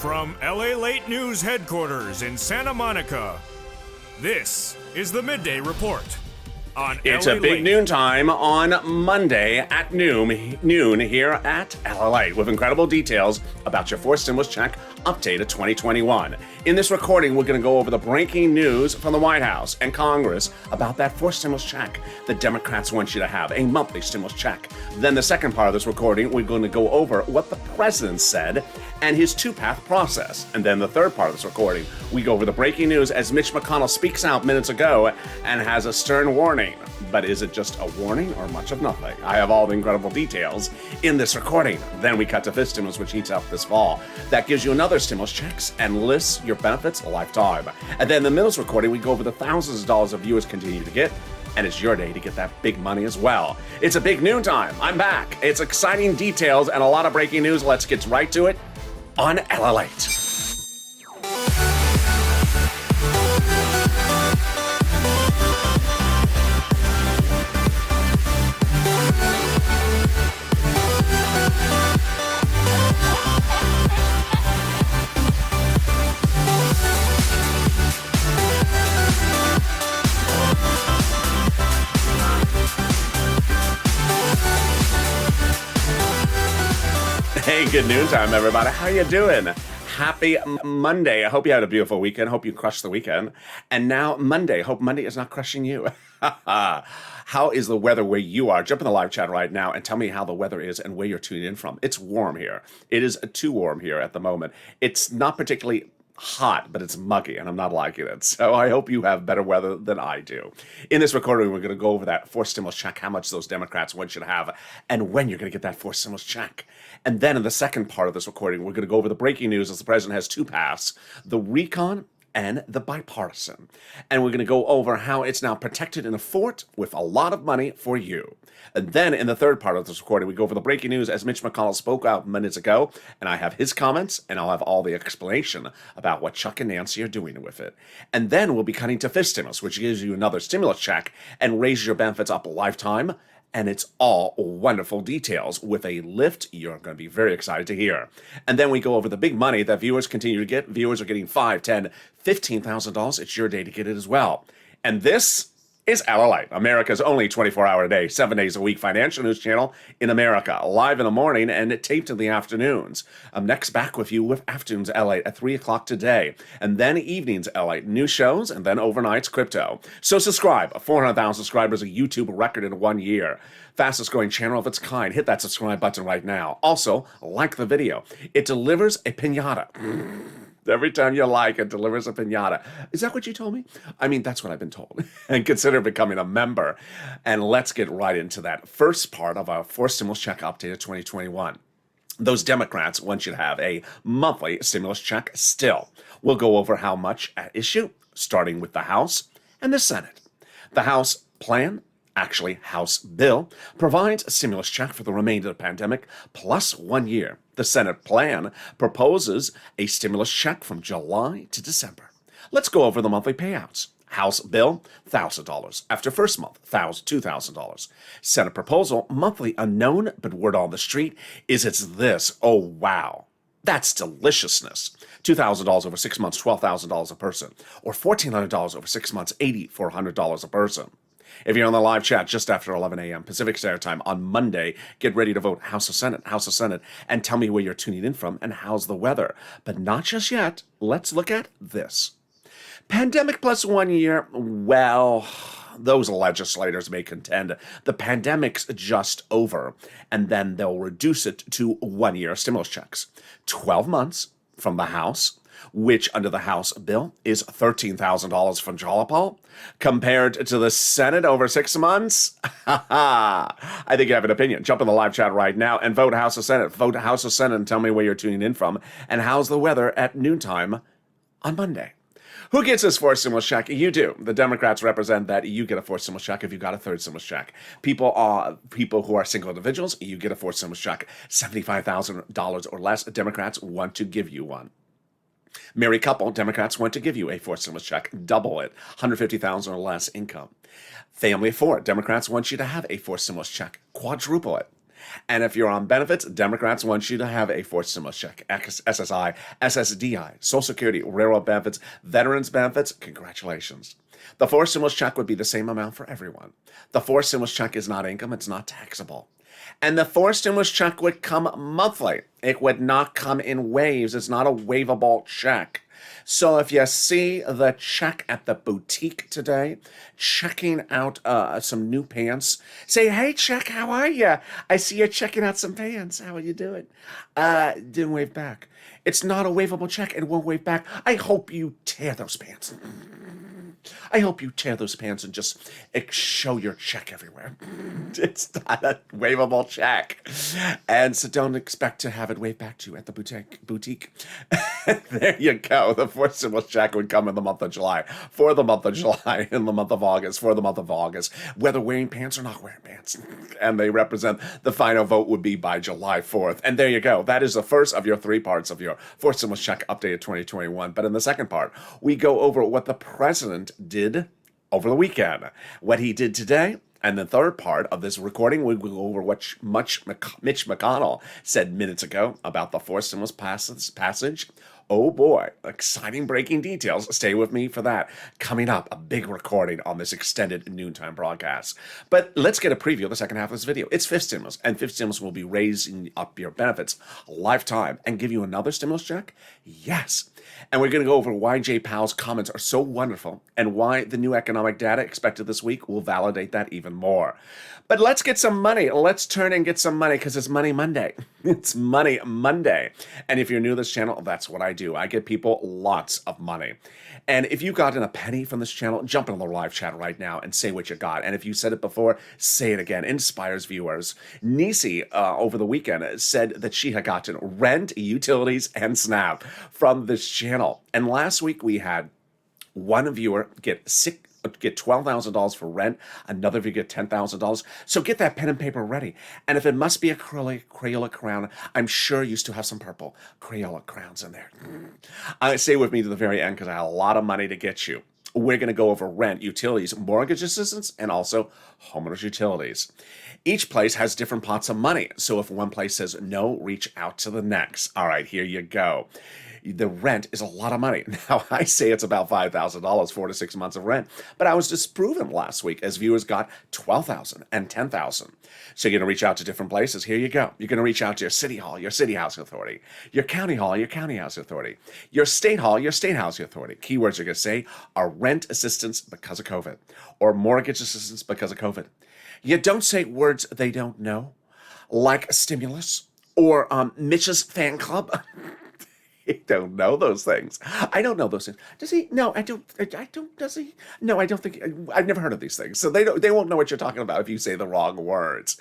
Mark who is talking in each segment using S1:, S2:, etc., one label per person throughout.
S1: From LALATE News headquarters in Santa Monica, this is the Midday Report on
S2: It's
S1: LA
S2: a big
S1: Late.
S2: noontime on Monday at noon here at LALATE with incredible details about your fourth stimulus check updated 2021. In this recording, we're going to go over the breaking news from the White House and Congress about that fourth stimulus check the Democrats want you to have, a monthly stimulus check. Then the second part of this recording, we're going to go over what the president said and his two-path process. And then the third part of this recording, we go over the breaking news as Mitch McConnell speaks out minutes ago and has a stern warning. But is it just a warning or much of nothing? I have all the incredible details in this recording. Then we cut to fifth stimulus, which heats up this fall. That gives you another stimulus checks and lists your benefits a lifetime. And then in the middle recording, we go over the thousands of dollars of viewers continue to get, and it's your day to get that big money as well. It's a big noontime. I'm back. It's exciting details and a lot of breaking news. Let's get right to it on LALATE. Hey, good noontime, everybody. How you doing? Happy Monday. I hope you had a beautiful weekend. Hope you crushed the weekend. And now Monday. Hope Monday is not crushing you. How is the weather where you are? Jump in the live chat right now and tell me how the weather is and where you're tuning in from. It's warm here. It is too warm here at the moment. It's not particularly hot, but it's muggy, and I'm not liking it. So I hope you have better weather than I do. In this recording, we're going to go over that fourth stimulus check, how much those Democrats want you to have, and when you're going to get that fourth stimulus check. And then in the second part of this recording, we're going to go over the breaking news as the president has two paths, the recon and the bipartisan. And we're going to go over how it's now protected in a fort with a lot of money for you. And then in the third part of this recording, we go over the breaking news as Mitch McConnell spoke out minutes ago, and I have his comments, and I'll have all the explanation about what Chuck and Nancy are doing with it. And then we'll be cutting to fifth stimulus, which gives you another stimulus check and raises your benefits up a lifetime. And it's all wonderful details with a lift you're going to be very excited to hear. And then we go over the big money that viewers continue to get. Viewers are getting $5,000, $10,000, $15,000. It's your day to get it as well. And this is LALATE, America's only 24-hour-a-day, 7 days a week financial news channel in America, live in the morning and taped in the afternoons. I'm next back with you with Afternoons LALATE at 3 o'clock today, and then Evenings LALATE, new shows, and then overnights crypto. So subscribe. 400,000 subscribers, a YouTube record in 1 year. Fastest growing channel of its kind. Hit that subscribe button right now. Also, like the video. It delivers a piñata. Every time you like, it delivers a piñata. Is that what you told me? I mean, that's what I've been told. And consider becoming a member. And let's get right into that first part of our fourth stimulus check update of 2021. Those Democrats want you to have a monthly stimulus check still. We'll go over how much at issue, starting with the House and the Senate. The House plan, actually House bill, provides a stimulus check for the remainder of the pandemic plus 1 year. The Senate plan proposes a stimulus check from July to December. Let's go over the monthly payouts. House bill, $1,000. After first month, $2,000. Senate proposal, monthly unknown, but word on the street is it's this. Oh, wow. That's deliciousness. $2,000 over 6 months, $12,000 a person. Or $1,400 over 6 months, $8,400 a person. If you're on the live chat just after 11 a.m. Pacific Standard Time on Monday, get ready to vote House of Senate, and tell me where you're tuning in from and how's the weather. But not just yet. Let's look at this. Pandemic plus 1 year, well, those legislators may contend the pandemic's just over, and then they'll reduce it to 1 year stimulus checks. 12 months from the House, which under the House bill is $13,000 from Jalapal, compared to the Senate over 6 months. I think you have an opinion. Jump in the live chat right now and vote House of Senate. Vote House of Senate and tell me where you're tuning in from and how's the weather at noontime on Monday. Who gets this fourth stimulus check? You do. The Democrats represent that you get a fourth stimulus check if you got a third stimulus check. People who are single individuals, you get a fourth stimulus check. $75,000 or less, Democrats want to give you one. Married couple, Democrats want to give you a fourth stimulus check, double it, $150,000 or less income. Family of four, Democrats want you to have a fourth stimulus check, quadruple it. And if you're on benefits, Democrats want you to have a fourth stimulus check, SSI, SSDI, Social Security, railroad benefits, veterans benefits. Congratulations. The fourth stimulus check would be the same amount for everyone. The fourth stimulus check is not income, it's not taxable. And the fourth stimulus check would come monthly. It would not come in waves. It's not a waivable check. So if you see the check at the boutique today, checking out some new pants, say, hey, check, how are you? I see you're checking out some pants. How are you doing? Didn't wave back. It's not a waivable check. It won't wave back. I hope you tear those pants. I hope you tear those pants and just show your check everywhere. It's not a waivable check. And so don't expect to have it waved back to you at the boutique. There you go. The fourth stimulus check would come in the month of July, for the month of July, in the month of August, for the month of August, whether wearing pants or not wearing pants. And they represent the final vote would be by July 4th. And there you go. That is the first of your three parts of your fourth stimulus check updated 2021. But in the second part, we go over what the president did over the weekend, what he did today. And the third part of this recording, we will go over what Mitch McConnell said minutes ago about the fourth stimulus passage. Oh boy, exciting breaking details. Stay with me for that. Coming up, a big recording on this extended noontime broadcast. But let's get a preview of the second half of this video. It's fifth stimulus, and fifth stimulus will be raising up your benefits lifetime and give you another stimulus check? Yes. And we're going to go over why Jay Powell's comments are so wonderful and why the new economic data expected this week will validate that even more. But let's get some money. Let's turn and get some money because it's Money Monday. It's Money Monday. And if you're new to this channel, that's what I do. I give people lots of money. And if you got in a penny from this channel, jump into the live chat right now and say what you got. And if you said it before, say it again. Inspires viewers. Nisi, over the weekend, said that she had gotten rent, utilities, and SNAP from this channel. And last week we had one viewer get $12,000 for rent, another viewer get $10,000. So get that pen and paper ready. And if it must be a Crayola crown, I'm sure you still have some purple Crayola crowns in there. Stay with me to the very end because I have a lot of money to get you. We're going to go over rent, utilities, mortgage assistance, and also homeowners utilities. Each place has different pots of money. So if one place says no, reach out to the next. All right, here you go. The rent is a lot of money. Now, I say it's about $5,000, 4 to 6 months of rent, but I was disproven last week as viewers got $12,000 and $10,000. So you're going to reach out to different places. Here you go. You're going to reach out to your city hall, your city housing authority, your county hall, your county housing authority, your state hall, your state housing authority. Keywords you're going to say are rent assistance because of COVID or mortgage assistance because of COVID. You don't say words they don't know, like stimulus or Mitch's fan club. I don't know those things. I don't know those things. Does he? No, I don't. Does he? No, I don't think. I've never heard of these things. So they won't know what you're talking about if you say the wrong words.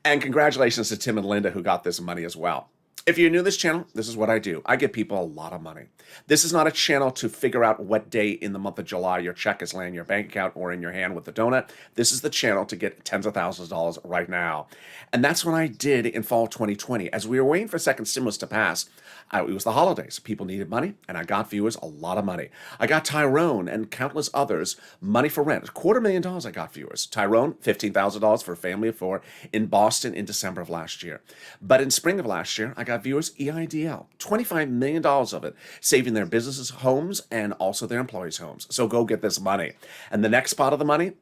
S2: And congratulations to Tim and Linda who got this money as well. If you're new to this channel, this is what I do. I give people a lot of money. This is not a channel to figure out what day in the month of July your check is laying in your bank account or in your hand with the donut. This is the channel to get tens of thousands of dollars right now. And that's what I did in fall 2020. As we were waiting for second stimulus to pass, it was the holidays. People needed money, and I got viewers a lot of money. I got Tyrone and countless others money for rent. $250,000 I got viewers. Tyrone, $15,000 for a family of 4 in Boston in December of last year. But in spring of last year, I got viewers EIDL, $25 million of it, saving their businesses' homes and also their employees' homes. So go get this money. And the next part of the money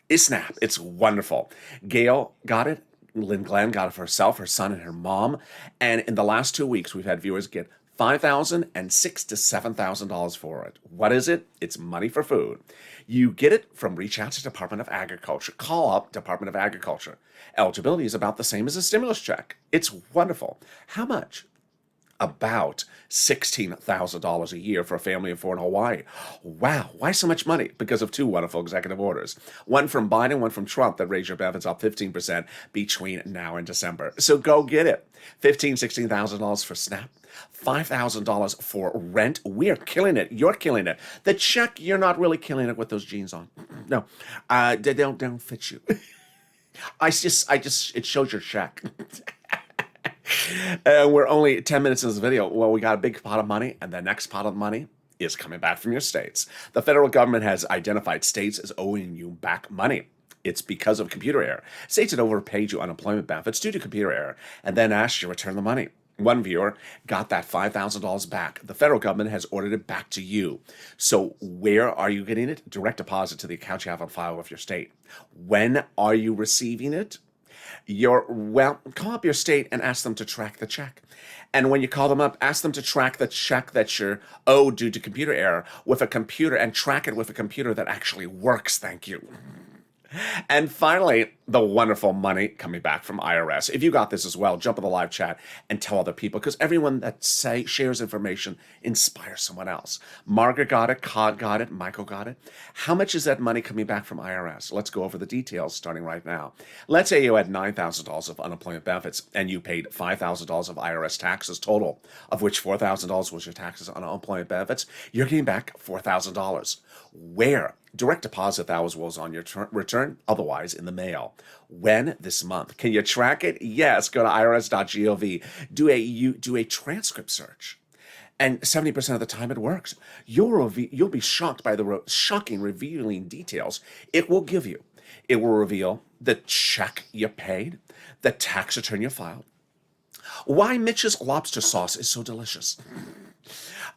S2: is SNAP. It's wonderful. Gail got it. Lynn Glenn got it for herself, her son, and her mom. And in the last 2 weeks, we've had viewers get $5,000 and $6,000 to $7,000 for it. What is it? It's money for food. You get it from reach out to Department of Agriculture. Call up Department of Agriculture. Eligibility is about the same as a stimulus check. It's wonderful. How much? About $16,000 a year for a family of 4 in Hawaii. Wow, why so much money? Because of 2 wonderful executive orders. One from Biden, one from Trump that raise your benefits up 15% between now and December. So go get it. $15,000, $16,000 for SNAP. $5,000 for rent. We're killing it. You're killing it. The check, you're not really killing it with those jeans on. No, they don't fit you. It shows your check. We're only 10 minutes into this video. Well, we got a big pot of money, and the next pot of money is coming back from your states. The federal government has identified states as owing you back money. It's because of computer error. States had overpaid you unemployment benefits due to computer error and then asked you to return the money. One viewer got that $5,000 back. The federal government has ordered it back to you. So where are you getting it? Direct deposit to the account you have on file with your state. When are you receiving it? Call up your state and ask them to track the check. And when you call them up, ask them to track the check that you're owed due to computer error with a computer and track it with a computer that actually works. Thank you. And finally, the wonderful money coming back from IRS. If you got this as well, jump in the live chat and tell other people, because everyone that shares information inspires someone else. Margaret got it, Cod got it, Michael got it. How much is that money coming back from IRS? Let's go over the details starting right now. Let's say you had $9,000 of unemployment benefits and you paid $5,000 of IRS taxes total, of which $4,000 was your taxes on unemployment benefits. You're getting back $4,000. Where? Direct deposit that was on your return, otherwise in the mail. When? This month. Can you track it? Yes. Go to irs.gov. Do a transcript search. And 70% of the time it works. You'll be shocked by the shocking revealing details it will give you. It will reveal the check you paid, the tax return you filed, why Mitch's lobster sauce is so delicious.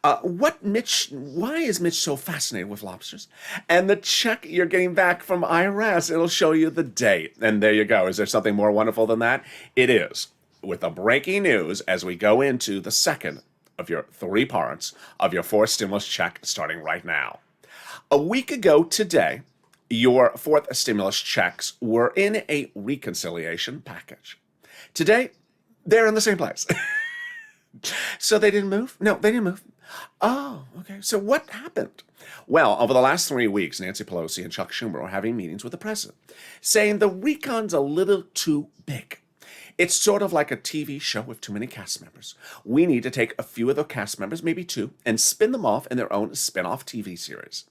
S2: Why is Mitch so fascinated with lobsters? And the check you're getting back from IRS, it'll show you the date. And there you go. Is there something more wonderful than that? It is. With the breaking news as we go into the second of your 3 parts of your 4th stimulus check starting right now. A week ago today, your 4th stimulus checks were in a reconciliation package. Today, they're in the same place. So they didn't move? No, they didn't move. Oh, okay. So what happened? Well, over the last 3 weeks, Nancy Pelosi and Chuck Schumer were having meetings with the president, saying the recon's a little too big. It's sort of like a TV show with too many cast members. We need to take a few of the cast members, maybe 2, and spin them off in their own spin-off TV series.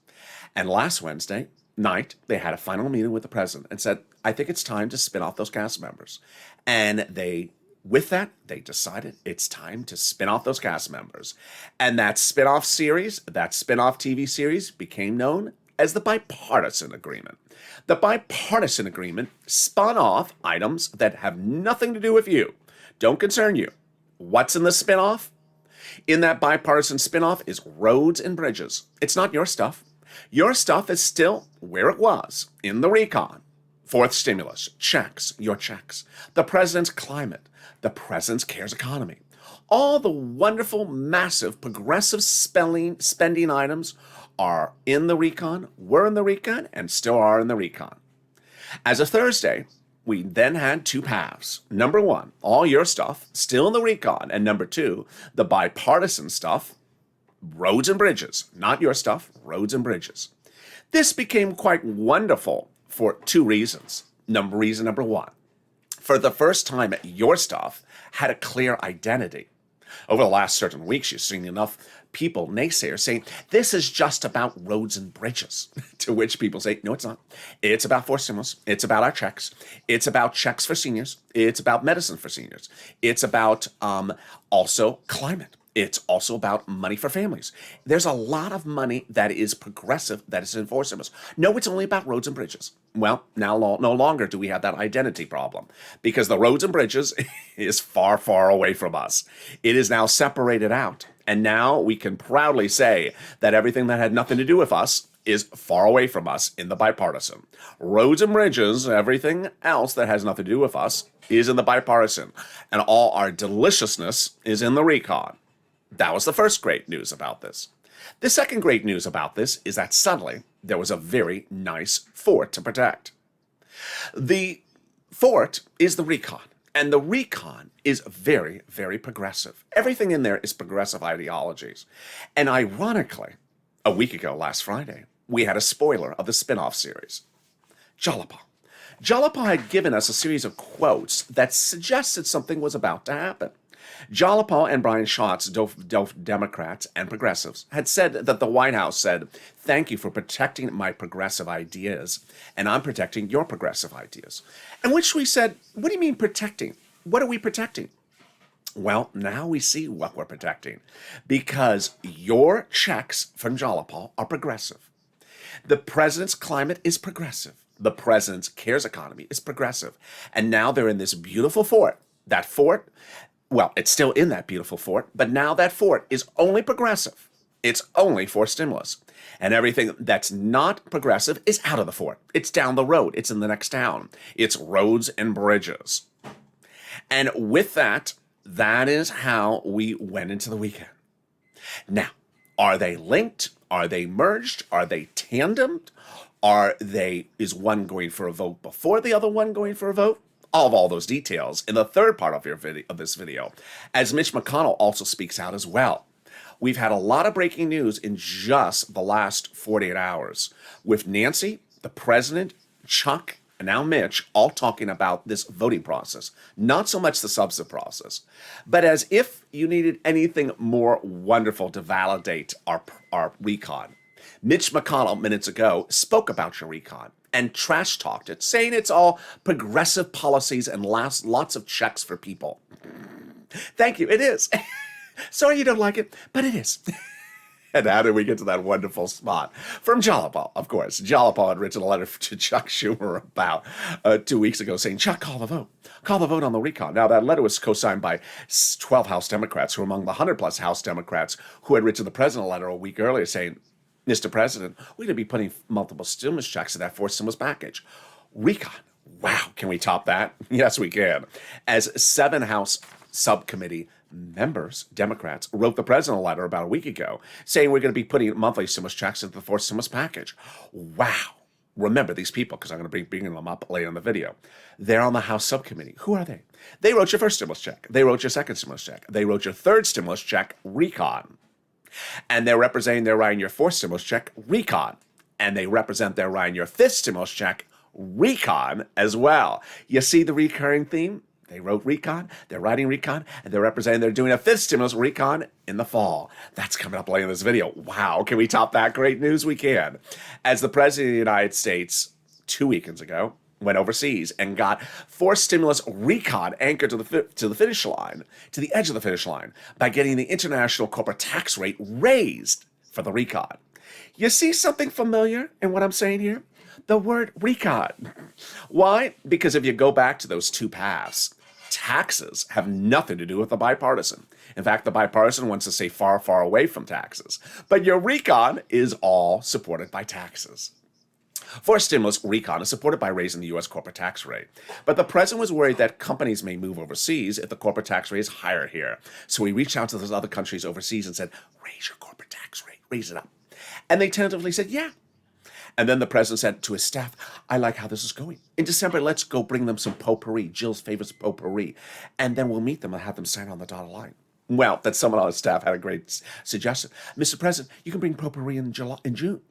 S2: And last Wednesday night, they had a final meeting with the president and said, I think it's time to spin off those cast members. And with that, they decided it's time to spin off those cast members. And that spin-off series, that spin-off TV series became known as the Bipartisan Agreement. The Bipartisan Agreement spun off items that have nothing to do with you, don't concern you. What's in the spin-off? In that bipartisan spin-off is roads and bridges. It's not your stuff. Your stuff is still where it was, in the recon. 4th stimulus, checks, your checks. The president's climate, the president's cares economy. All the wonderful, massive, progressive spending items are in the recon, were in the recon, and still are in the recon. As of Thursday, we then had 2 paths. Number 1, all your stuff, still in the recon. And number 2, the bipartisan stuff, roads and bridges. Not your stuff, roads and bridges. This became quite wonderful for 2 reasons. Reason number 1, for the first time, your stuff had a clear identity. Over the last certain weeks, you've seen enough people, naysayers, saying, this is just about roads and bridges. To which people say, no, it's not. It's about 4th stimulus. It's about our checks. It's about checks for seniors. It's about medicine for seniors. It's about also climate. It's also about money for families. There's a lot of money that is progressive, that is in 4th stimulus. No, it's only about roads and bridges. Well, now no longer do we have that identity problem, because the roads and bridges is far, far away from us. It is now separated out. And now we can proudly say that everything that had nothing to do with us is far away from us in the bipartisan. Roads and bridges, everything else that has nothing to do with us is in the bipartisan. And all our deliciousness is in the recon. That was the first great news about this. The second great news about this is that suddenly there was a very nice fort to protect. The fort is the recon, and the recon is very, very progressive. Everything in there is progressive ideologies. And ironically, a week ago, last Friday, we had a spoiler of the spin-off series. Jalapa. Jalapa had given us a series of quotes that suggested something was about to happen. Jalapa and Brian Schatz, both Democrats and progressives, had said that the White House said, thank you for protecting my progressive ideas, and I'm protecting your progressive ideas. And which we said, what do you mean protecting? What are we protecting? Well, now we see what we're protecting, because your checks from Jalapa are progressive. The president's climate is progressive. The president's CARES economy is progressive. And now they're in this beautiful fort. That fort, well, it's still in that beautiful fort, but now that fort is only progressive. It's only for stimulus. And everything that's not progressive is out of the fort. It's down the road. It's in the next town. It's roads and bridges. And with that, that is how we went into the weekend. Now, are they linked? Are they merged? Are they tandemed? Is one going for a vote before the other one going for a vote? All those details in the third part of this video, as Mitch McConnell also speaks out as well. We've had a lot of breaking news in just the last 48 hours with Nancy, the president, Chuck, and now Mitch all talking about this voting process. Not so much the substantive process, but as if you needed anything more wonderful to validate our recon. Mitch McConnell minutes ago spoke about your recon and trash talked it, saying it's all progressive policies and lots of checks for people. Thank you, it is. Sorry you don't like it, but it is. And how did we get to that wonderful spot? From Jalopal, of course. Jalopal had written a letter to Chuck Schumer about 2 weeks ago saying, Chuck, call the vote. Call the vote on the recon. Now, that letter was co-signed by 12 House Democrats who were among the 100-plus House Democrats who had written the president a letter a week earlier saying, Mr. President, we're going to be putting multiple stimulus checks in that fourth stimulus package. Recon. Wow, can we top that? Yes, we can. As 7 House subcommittee members, Democrats, wrote the president a letter about a week ago saying we're going to be putting monthly stimulus checks into the fourth stimulus package. Wow. Remember these people, because I'm going to be bringing them up later in the video. They're on the House subcommittee. Who are they? They wrote your first stimulus check. They wrote your second stimulus check. They wrote your third stimulus check, recon. And they're representing their writing your fourth stimulus check, recon. And they represent their writing your fifth stimulus check, recon as well. You see the recurring theme? They wrote recon, they're writing recon, and they're doing a fifth stimulus recon in the fall. That's coming up later in this video. Wow, can we top that? Great news, we can. As the President of the United States 2 weekends ago went overseas and got 4 stimulus recon anchored to the finish line, to the edge of the finish line, by getting the international corporate tax rate raised for the recon. You see something familiar in what I'm saying here? The word recon. Why? Because if you go back to those 2 paths, taxes have nothing to do with the bipartisan. In fact, the bipartisan wants to stay far, far away from taxes. But your recon is all supported by taxes. For stimulus, recon is supported by raising the U.S. corporate tax rate. But the president was worried that companies may move overseas if the corporate tax rate is higher here. So he reached out to those other countries overseas and said, raise your corporate tax rate, raise it up. And they tentatively said, yeah. And then the president said to his staff, I like how this is going. In December, let's go bring them some potpourri, Jill's favorites potpourri. And then we'll meet them and have them sign on the dotted line. Well, that someone on his staff had a great suggestion. Mr. President, you can bring potpourri in June.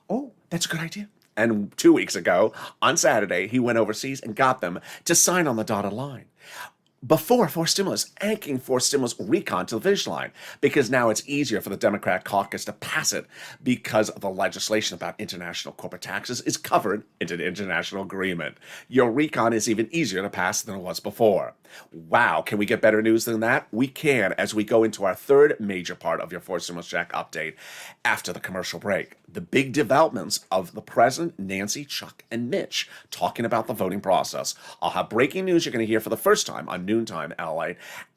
S2: Oh, that's a good idea. And 2 weeks ago, on Saturday, he went overseas and got them to sign on the dotted line. Before for stimulus, anchoring for stimulus recon to the finish line, because now it's easier for the Democrat caucus to pass it because the legislation about international corporate taxes is covered into the international agreement. Your recon is even easier to pass than it was before. Wow, can we get better news than that? We can, as we go into our third major part of your fourth stimulus check update after the commercial break. The big developments of the president, Nancy, Chuck, and Mitch talking about the voting process. I'll have breaking news you're going to hear for the first time on noontime LA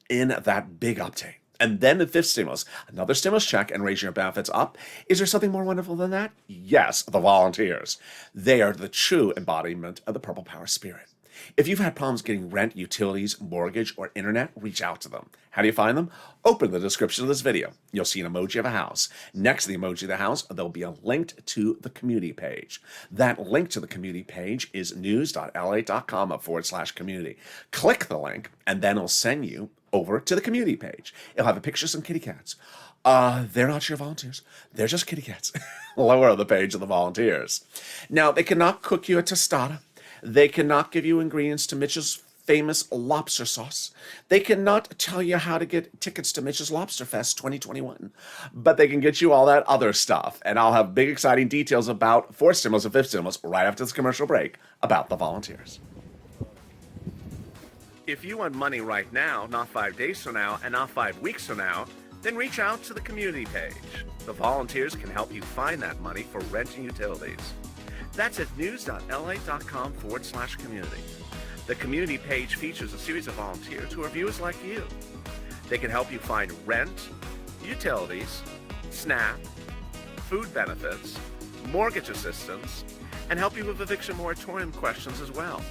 S2: in that big update. And then the fifth stimulus, another stimulus check and raising your benefits up. Is there something more wonderful than that? Yes, the volunteers. They are the true embodiment of the Purple Power spirit. If you've had problems getting rent, utilities, mortgage, or internet, reach out to them. How do you find them? Open the description of this video. You'll see an emoji of a house. Next to the emoji of the house, there'll be a link to the community page. That link to the community page is news.lalate.com/community. Click the link, and then it'll send you over to the community page. It'll have a picture of some kitty cats. They're not your volunteers. They're just kitty cats. Lower on the page of the volunteers. Now, they cannot cook you a tostada. They cannot give you ingredients to Mitch's famous lobster sauce. They cannot tell you how to get tickets to Mitch's Lobster Fest 2021. But they can get you all that other stuff. And I'll have big, exciting details about fourth stimulus and fifth stimulus right after this commercial break about the volunteers. If you want money right now, not 5 days from now, and not 5 weeks from now, then reach out to the community page. The volunteers can help you find that money for rent and utilities. That's at news.la.com/community. The community page features a series of volunteers who are viewers like you. They can help you find rent, utilities, SNAP, food benefits, mortgage assistance, and help you with eviction moratorium questions as well.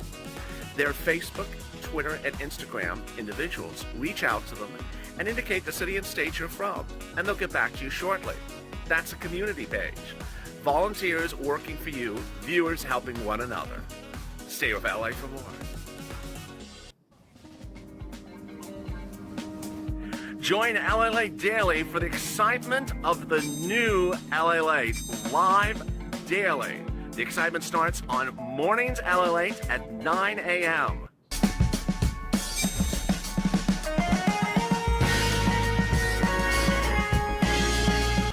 S2: Their Facebook, Twitter, and Instagram individuals reach out to them and indicate the city and state you're from, and they'll get back to you shortly. That's a community page. Volunteers working for you, viewers helping one another. Stay with LA for more. Join LALATE Daily for the excitement of the new LALATE live daily. The excitement starts on mornings LALATE at 9 a.m.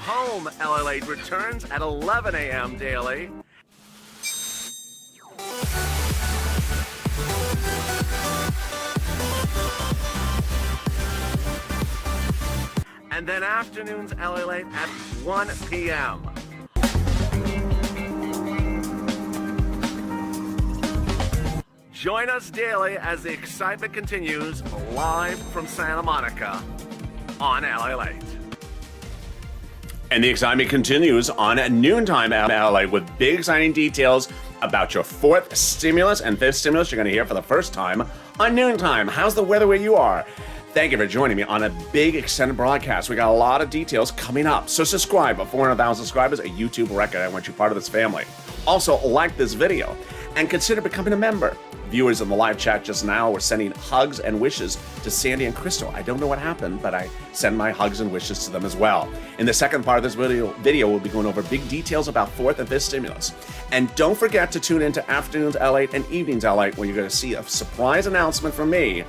S2: Home LALATE returns at 11 a.m. daily. And then afternoons LALATE at 1 p.m. Join us daily as the excitement continues live from Santa Monica on LALATE. And the excitement continues on noontime LALATE with big exciting details about your fourth stimulus and fifth stimulus you're going to hear for the first time on noontime. How's the weather where you are? Thank you for joining me on a big extended broadcast. We got a lot of details coming up. So subscribe. At 400,000 subscribers, a YouTube record. I want you part of this family. Also, like this video and consider becoming a member. Viewers in the live chat just now were sending hugs and wishes to Sandy and Crystal. I don't know what happened, but I send my hugs and wishes to them as well. In the second part of this video, we'll be going over big details about fourth and fifth stimulus. And don't forget to tune into Afternoons LALATE and Evenings LALATE where you're going to see a surprise announcement from me.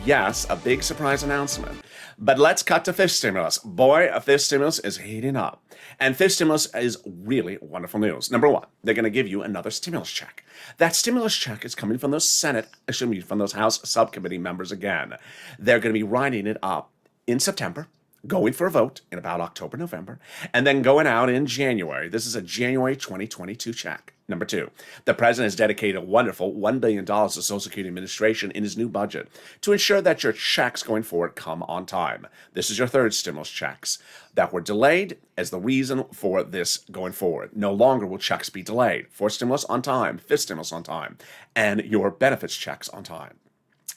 S2: Yes, a big surprise announcement. But let's cut to fifth stimulus. Boy, a fifth stimulus is heating up. And fifth stimulus is really wonderful news. Number one, they're going to give you another stimulus check. That stimulus check is coming from those from those House subcommittee members again. They're going to be writing it up in September, going for a vote in about October, November, and then going out in January. This is a January 2022 check. Number two, the president has dedicated a wonderful $1 billion to Social Security Administration in his new budget to ensure that your checks going forward come on time. This is your third stimulus checks that were delayed as the reason for this going forward. No longer will checks be delayed. Fourth stimulus on time, fifth stimulus on time, and your benefits checks on time.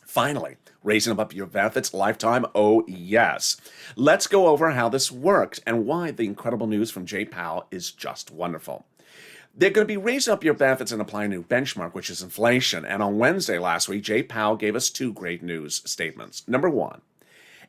S2: Finally, raising up your benefits lifetime, oh yes. Let's go over how this works and why the incredible news from Jay Powell is just wonderful. They're going to be raising up your benefits and applying a new benchmark, which is inflation. And on Wednesday last week, Jay Powell gave us two great news statements. Number one,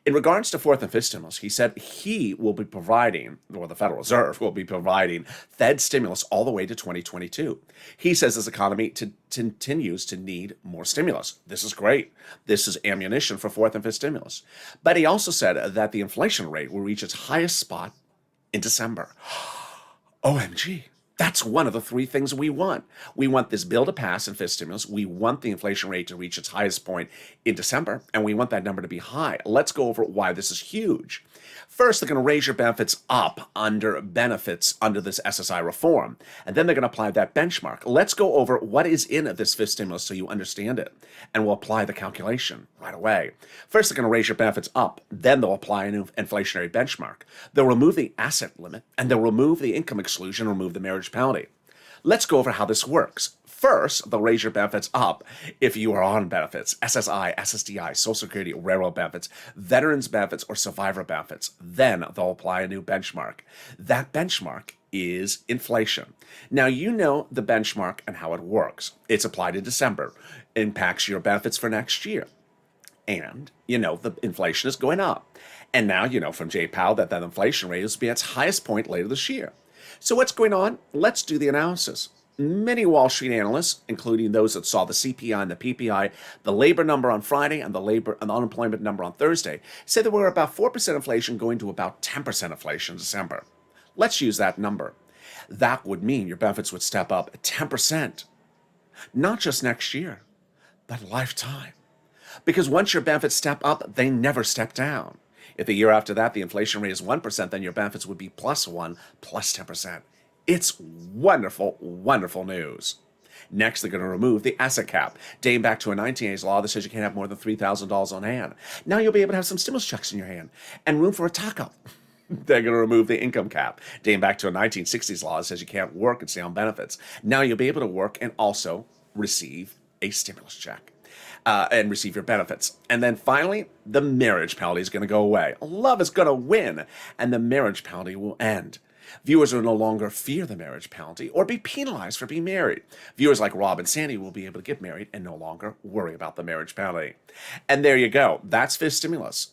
S2: in regards to fourth and fifth stimulus, he said he will be providing, or the Federal Reserve will be providing, Fed stimulus all the way to 2022. He says this economy continues to need more stimulus. This is great. This is ammunition for fourth and fifth stimulus. But he also said that the inflation rate will reach its highest spot in December. OMG. That's one of the three things we want. We want this bill to pass in fifth stimulus. We want the inflation rate to reach its highest point in December, and we want that number to be high. Let's go over why this is huge. First, they're going to raise your benefits up under this SSI reform, and then they're going to apply that benchmark. Let's go over what is in this fifth stimulus so you understand it, and we'll apply the calculation right away. First, they're going to raise your benefits up. Then they'll apply a new inflationary benchmark. They'll remove the asset limit, and they'll remove the income exclusion, remove the marriage penalty. Let's go over how this works. First, they'll raise your benefits up if you are on benefits, SSI, SSDI, Social Security, railroad benefits, veterans benefits, or survivor benefits. Then they'll apply a new benchmark. That benchmark is inflation. Now, you know the benchmark and how it works. It's applied in December, impacts your benefits for next year. And you know the inflation is going up. And now you know from Jay Powell that inflation rate will be at its highest point later this year. So what's going on? Let's do the analysis. Many Wall Street analysts, including those that saw the CPI and the PPI, the labor number on Friday and the unemployment number on Thursday, said that we're about 4% inflation going to about 10% inflation in December. Let's use that number. That would mean your benefits would step up 10%, not just next year, but lifetime. Because once your benefits step up, they never step down. If the year after that the inflation rate is 1%, then your benefits would be +1, plus 10%. It's wonderful, wonderful news. Next, they're going to remove the asset cap, dating back to a 1980s law that says you can't have more than $3,000 on hand. Now you'll be able to have some stimulus checks in your hand and room for a taco. They're going to remove the income cap, dating back to a 1960s law that says you can't work and stay on benefits. Now you'll be able to work and also receive a stimulus check. And receive your benefits. And then finally, the marriage penalty is going to go away. Love is going to win, and the marriage penalty will end. Viewers will no longer fear the marriage penalty or be penalized for being married. Viewers like Rob and Sandy will be able to get married and no longer worry about the marriage penalty. And there you go. That's fifth stimulus.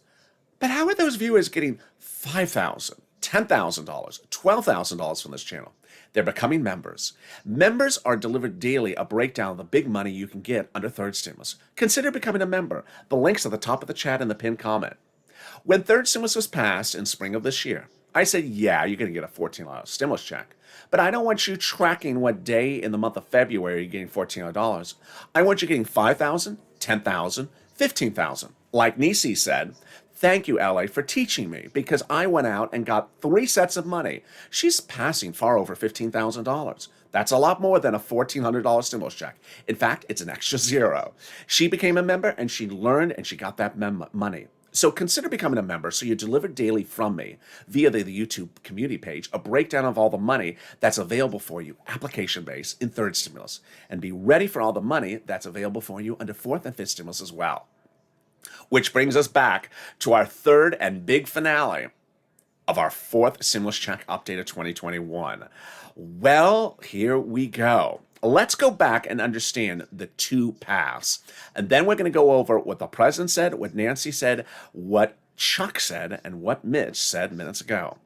S2: But how are those viewers getting $5,000, $10,000, $12,000 from this channel? They're becoming members. Members are delivered daily a breakdown of the big money you can get under third stimulus. Consider becoming a member. The link's at the top of the chat and the pinned comment. When third stimulus was passed in spring of this year, I said, yeah, you're going to get a $1,400 stimulus check. But I don't want you tracking what day in the month of February you're getting $1,400. I want you getting $5,000, $10,000, $15,000. Like Nisi said, thank you, LA, for teaching me, because I went out and got 3 sets of money. She's passing far over $15,000. That's a lot more than a $1,400 stimulus check. In fact, it's an extra zero. She became a member, and she learned, and she got that money. So consider becoming a member so you're delivered daily from me via the YouTube community page, a breakdown of all the money that's available for you, application-based, in third stimulus. And be ready for all the money that's available for you under fourth and fifth stimulus as well. Which brings us back to our third and big finale of our fourth stimulus check update of 2021. Well, here we go. Let's go back and understand the two paths. And then we're going to go over what the president said, what Nancy said, what Chuck said, and what Mitch said minutes ago.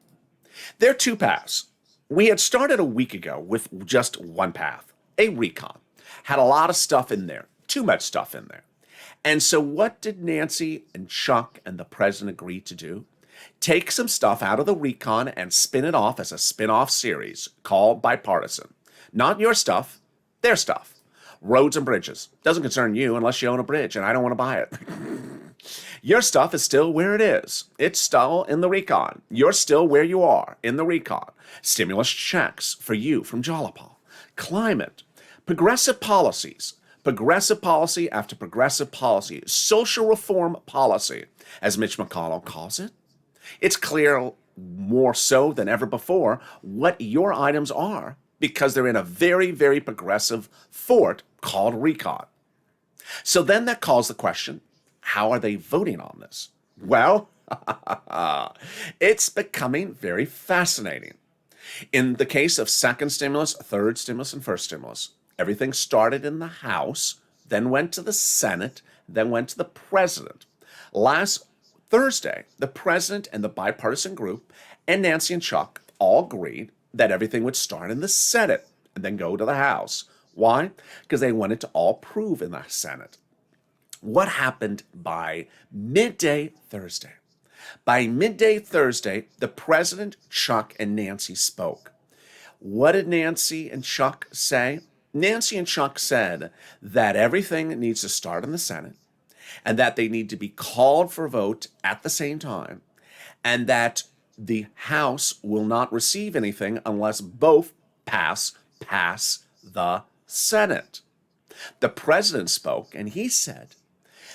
S2: There are two paths. We had started a week ago with just one path, a recon. Had a lot of stuff in there, too much stuff in there. And so what did Nancy and Chuck and the president agree to do? Take some stuff out of the recon and spin it off as a spin-off series called Bipartisan. Not your stuff, their stuff. Roads and bridges. Doesn't concern you unless you own a bridge, and I don't want to buy it. Your stuff is still where it is. It's still in the recon. You're still where you are in the recon. Stimulus checks for you from Jalapal. Climate. Progressive policies. Progressive policy after progressive policy, social reform policy, as Mitch McConnell calls it. It's clear more so than ever before what your items are because they're in a very, very progressive fort called recon. So then that calls the question, how are they voting on this? Well, it's becoming very fascinating. In the case of second stimulus, third stimulus, and first stimulus, everything started in the House, then went to the Senate, then went to the president. Last Thursday, the president and the bipartisan group and Nancy and Chuck all agreed that everything would start in the Senate and then go to the House. Why? Because they wanted to all prove in the Senate. What happened by midday Thursday? By midday Thursday, the president, Chuck, and Nancy spoke. What did Nancy and Chuck say? Nancy and Chuck said that everything needs to start in the Senate and that they need to be called for a vote at the same time and that the House will not receive anything unless both pass the Senate. The president spoke and he said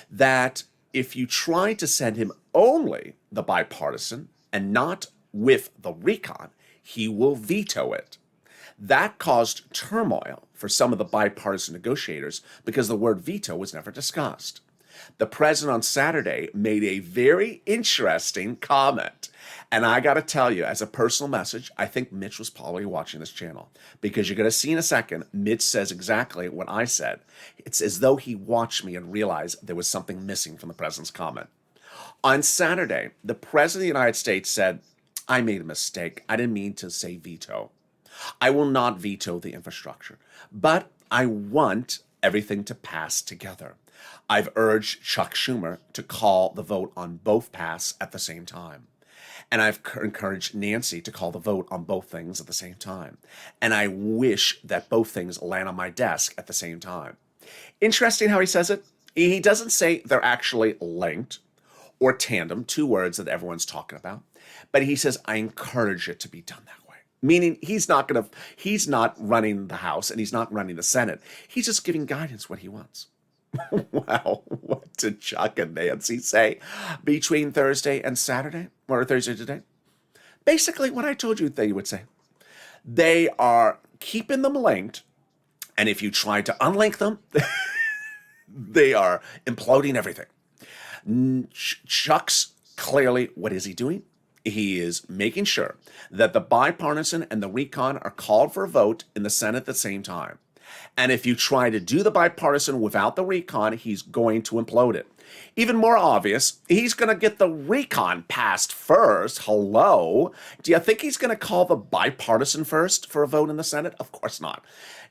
S2: that if you try to send him only the bipartisan and not with the recon, he will veto it. That caused turmoil for some of the bipartisan negotiators because the word veto was never discussed. The president on Saturday made a very interesting comment. And I got to tell you, as a personal message, I think Mitch was probably watching this channel because you're going to see in a second, Mitch says exactly what I said. It's as though he watched me and realized there was something missing from the president's comment. On Saturday, the president of the United States said, I made a mistake. I didn't mean to say veto. I will not veto the infrastructure, but I want everything to pass together. I've urged Chuck Schumer to call the vote on both pass at the same time. And I've encouraged Nancy to call the vote on both things at the same time. And I wish that both things land on my desk at the same time. Interesting how he says it. He doesn't say they're actually linked or tandem, two words that everyone's talking about. But he says, I encourage it to be done that way. Meaning he's not running the House and he's not running the Senate. He's just giving guidance what he wants. Wow, what did Chuck and Nancy say between Thursday and Saturday, or Thursday today? Basically what I told you they would say. They are keeping them linked, and if you try to unlink them, they are imploding everything. Chuck's clearly, what is he doing? He is making sure that the bipartisan and the recon are called for a vote in the Senate at the same time. And if you try to do the bipartisan without the recon, he's going to implode it. Even more obvious, he's going to get the recon passed first. Hello? Do you think he's going to call the bipartisan first for a vote in the Senate? Of course not.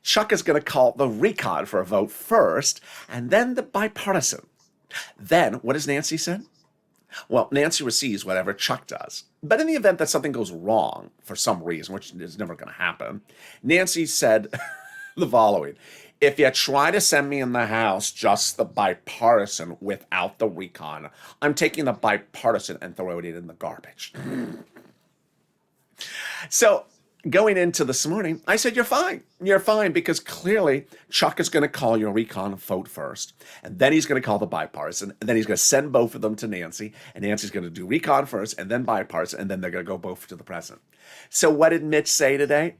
S2: Chuck is going to call the recon for a vote first, and then the bipartisan. Then, what has Nancy said? Well, Nancy receives whatever Chuck does. But in the event that something goes wrong for some reason, which is never going to happen, Nancy said the following. If you try to send me in the House just the bipartisan without the recon, I'm taking the bipartisan and throwing it in the garbage. So going into this morning, I said, you're fine. You're fine because clearly Chuck is going to call your recon vote first, and then he's going to call the bipartisan, and then he's going to send both of them to Nancy, and Nancy's going to do recon first, and then bipartisan, and then they're going to go both to the president. So what did Mitch say today?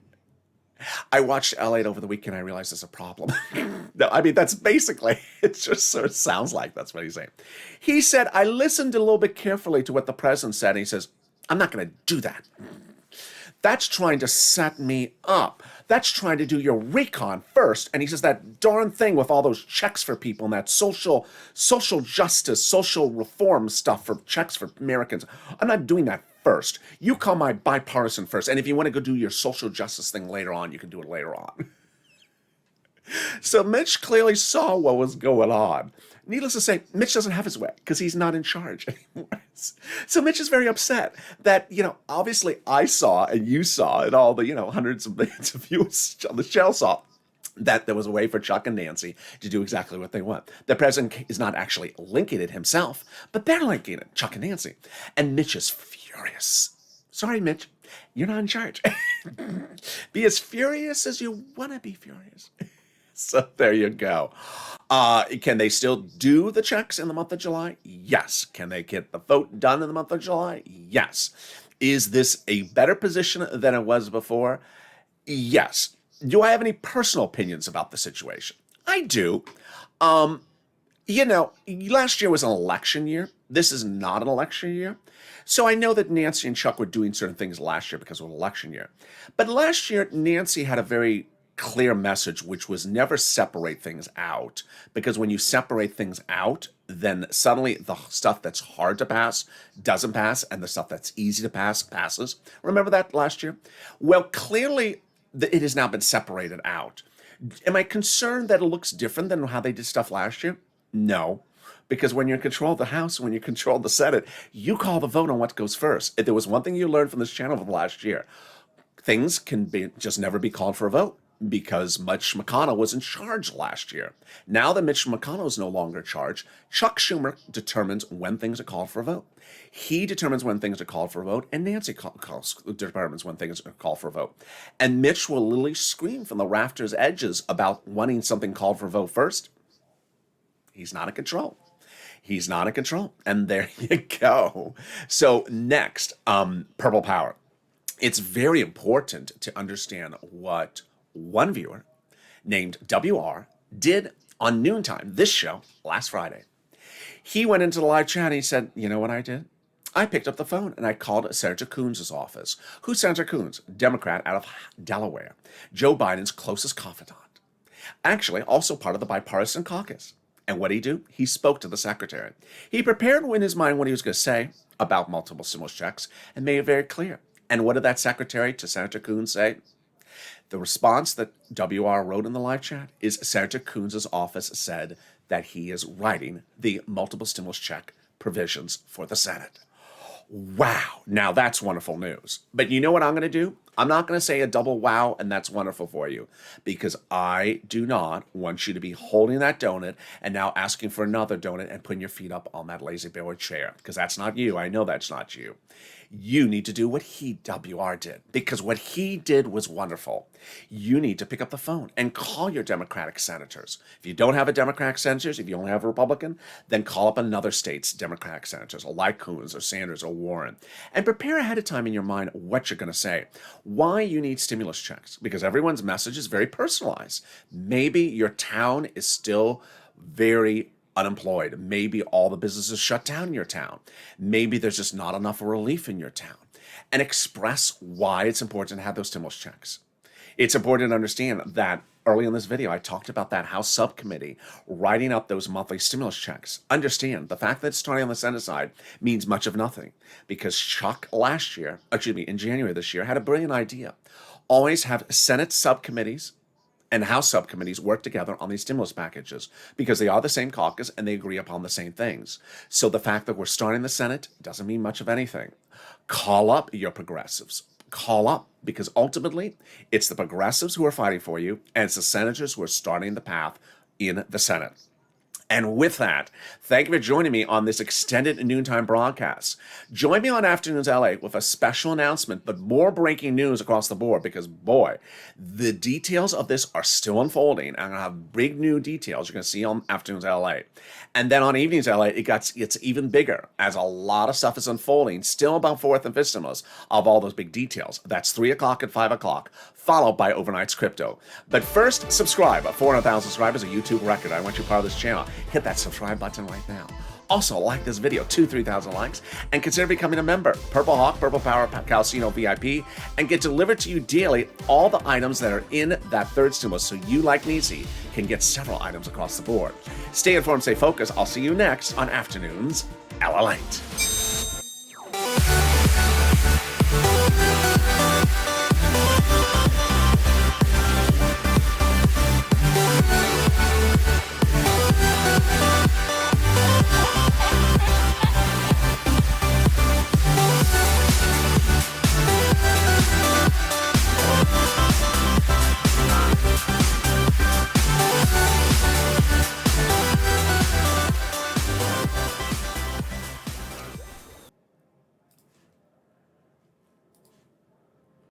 S2: I watched LALATE over the weekend. I realized there's a problem. No, I mean, that's basically, it just sort of sounds like that's what he's saying. He said, I listened a little bit carefully to what the president said, and he says, I'm not going to do that. That's trying to set me up. That's trying to do your recon first. And he says that darn thing with all those checks for people and that social justice, social reform stuff for checks for Americans. I'm not doing that first. You call my bipartisan first. And if you want to go do your social justice thing later on, you can do it later on. So Mitch clearly saw what was going on. Needless to say, Mitch doesn't have his way because he's not in charge anymore. So Mitch is very upset that, obviously I saw and you saw and all the, hundreds of millions of viewers on the show saw that there was a way for Chuck and Nancy to do exactly what they want. The president is not actually linking it himself, but they're linking it, Chuck and Nancy. And Mitch is furious. Sorry, Mitch, you're not in charge. Be as furious as you want to be furious. So there you go. Can they still do the checks in the month of July? Yes. Can they get the vote done in the month of July? Yes. Is this a better position than it was before? Yes. Do I have any personal opinions about the situation? I do. Last year was an election year. This is not an election year. So I know that Nancy and Chuck were doing certain things last year because of an election year. But last year, Nancy had a very clear message, which was never separate things out, because when you separate things out, then suddenly the stuff that's hard to pass doesn't pass, and the stuff that's easy to pass passes. Remember that last year? Well, clearly it has now been separated out. Am I concerned that it looks different than how they did stuff last year? No. Because when you're in control of the House, when you control the Senate, you call the vote on what goes first. If there was one thing you learned from this channel from last year, things can just never be called for a vote, because Mitch McConnell was in charge last year. Now that Mitch McConnell is no longer in charge, Chuck Schumer determines when things are called for a vote. He determines when things are called for a vote, and Nancy determines when things are called for a vote. And Mitch will literally scream from the rafters' edges about wanting something called for a vote first. He's not in control. He's not in control. And there you go. So next, Purple Power. It's very important to understand what one viewer named WR did on Noontime, this show, last Friday. He went into the live chat and he said, you know what I did? I picked up the phone and I called Senator Coons' office. Who's Senator Coons? Democrat out of Delaware. Joe Biden's closest confidant. Actually, also part of the bipartisan caucus. And what did he do? He spoke to the secretary. He prepared in his mind what he was going to say about multiple stimulus checks and made it very clear. And what did that secretary to Senator Coons say? The response that WR wrote in the live chat is Senator Coons' office said that he is writing the multiple stimulus check provisions for the Senate. Wow. Now that's wonderful news. But you know what I'm going to do? I'm not going to say a double wow and that's wonderful for you, because I do not want you to be holding that donut and now asking for another donut and putting your feet up on that lazy boy chair, because that's not you. I know that's not you. You need to do what WR did, because what he did was wonderful. You need to pick up the phone and call your Democratic senators. If you don't have a Democratic senator, if you only have a Republican, then call up another state's Democratic senators, like Coons or Sanders or Warren, and prepare ahead of time in your mind what you're going to say. Why you need stimulus checks, because everyone's message is very personalized. Maybe your town is still very unemployed. Maybe all the businesses shut down in your town. Maybe there's just not enough relief in your town. And express why it's important to have those stimulus checks. It's important to understand that early in this video, I talked about that House subcommittee writing up those monthly stimulus checks. Understand, the fact that it's starting on the Senate side means much of nothing, because Chuck in January this year, had a brilliant idea. Always have Senate subcommittees and House subcommittees work together on these stimulus packages, because they are the same caucus and they agree upon the same things. So the fact that we're starting the Senate doesn't mean much of anything. Call up your progressives. Call up, because ultimately it's the progressives who are fighting for you, and it's the senators who are starting the path in the Senate. And with that, thank you for joining me on this extended noontime broadcast. Join me on Afternoons LA with a special announcement, but more breaking news across the board, because boy, the details of this are still unfolding. I'm going to have big new details you're going to see on Afternoons LA. And then on Evenings LA, it's even bigger, as a lot of stuff is unfolding, still about 4th and 5th stimulus of all those big details. That's 3 o'clock and 5 o'clock, followed by Overnight's Crypto. But first, subscribe. 400,000 subscribers, a YouTube record. I want you part of this channel. Hit that subscribe button right now. Also, like this video, 3,000 likes, and consider becoming a member. Purple Hawk, Purple Power, Calcino VIP, and get delivered to you daily all the items that are in that third stimulus, so you, like Nisi, can get several items across the board. Stay informed, stay focused. I'll see you next on Afternoons LALATE.